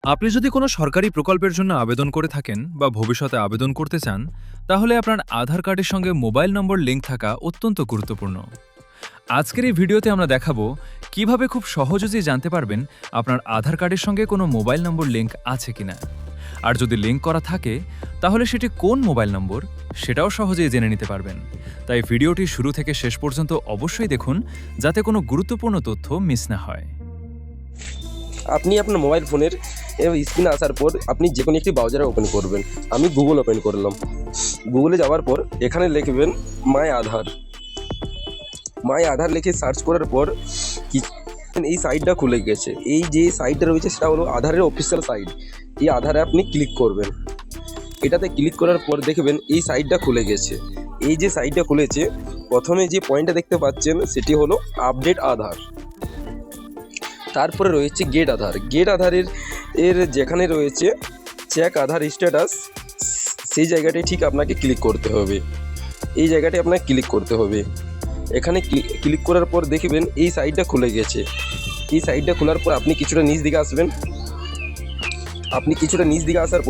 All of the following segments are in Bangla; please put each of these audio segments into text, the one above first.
আপনি যদি কোনো সরকারি প্রকল্পের জন্য আবেদন করে থাকেন বা ভবিষ্যতে আবেদন করতে চান, তাহলে আপনার আধার কার্ডের সঙ্গে মোবাইল নম্বর লিঙ্ক থাকা অত্যন্ত গুরুত্বপূর্ণ। আজকের এই ভিডিওতে আমরা দেখাবো কিভাবে খুব সহজেই জানতে পারবেন আপনার আধার কার্ডের সঙ্গে কোনো মোবাইল নম্বর লিঙ্ক আছে কিনা। আর যদি লিঙ্ক করা থাকে, তাহলে সেটি কোন মোবাইল নম্বর সেটাও সহজেই জেনে নিতে পারবেন। তাই ভিডিওটি শুরু থেকে শেষ পর্যন্ত অবশ্যই দেখুন, যাতে কোনো গুরুত্বপূর্ণ তথ্য মিস না হয়। আপনি আপনার মোবাইল ফোনের স্ক্রিনে আসার পর আপনি যে কোনো একটি ব্রাউজারে ওপেন করবেন। আমি গুগল ওপেন করলাম। গুগলে যাওয়ার পর এখানে লিখবেন মাই আধার লিখে সার্চ করার পর এই সাইটটা খুলে গেছে। এই যে সাইটটা রয়েছে সেটা হলো আধারের অফিসিয়াল সাইট। এই আধারে আপনি ক্লিক করবেন। এটাতে ক্লিক করার পর দেখবেন এই সাইটটা খুলে গেছে। এই যে সাইটটা খুলেছে, প্রথমে যে পয়েন্টটা দেখতে পাচ্ছেন সেটি হলো আপডেট আধার। তারপরে রয়েছে গেট আধারের যেখানে রয়েছে চেক আধার স্ট্যাটাস, সেই জায়গাটায় ঠিক আপনাকে ক্লিক করতে হবে। এই জায়গাটায় আপনাকে ক্লিক করতে হবে। এখানে ক্লিক করার পর দেখবেন এই সাইটটা খুলে গেছে। এই সাইটটা খোলার পর আপনি কিছুটা নিচ দিকে আসবেন। আসার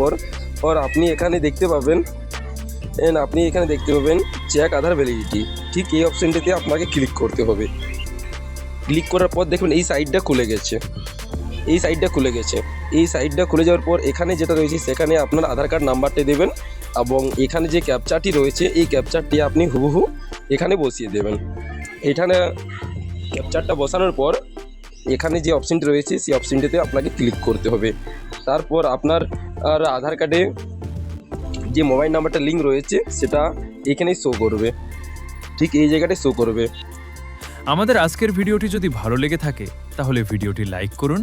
পর আপনি এখানে দেখতে পাবেন চেক আধার ভ্যালিডিটি। ঠিক এই অপশনটিতে আপনাকে ক্লিক করতে হবে। ক্লিক করার পর দেখবেন এই সাইটটা খুলে গেছে। এই সাইটটা খুলে যাওয়ার পর এখানে যেটা রয়েছে সেখানে আপনার আধার কার্ড নাম্বারটা দেবেন এবং এখানে যে ক্যাপচারটি রয়েছে এই ক্যাপচারটি আপনি হুবহু এখানে বসিয়ে দেবেন। এখানে ক্যাপচারটা বসানোর পর এখানে যে অপশনটি রয়েছে সেই অপশনটিতে আপনাকে ক্লিক করতে হবে। তারপর আপনার আধার কার্ডে যে মোবাইল নাম্বারটা লিঙ্ক রয়েছে সেটা এখানেই শো করবে। ঠিক এই জায়গাটায় শো করবে। আমাদের আজকের ভিডিওটি যদি ভালো লেগে থাকে, তাহলে ভিডিওটি লাইক করুন,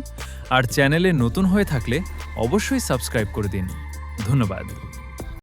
আর চ্যানেলে নতুন হয়ে থাকলে অবশ্যই সাবস্ক্রাইব করে দিন। ধন্যবাদ।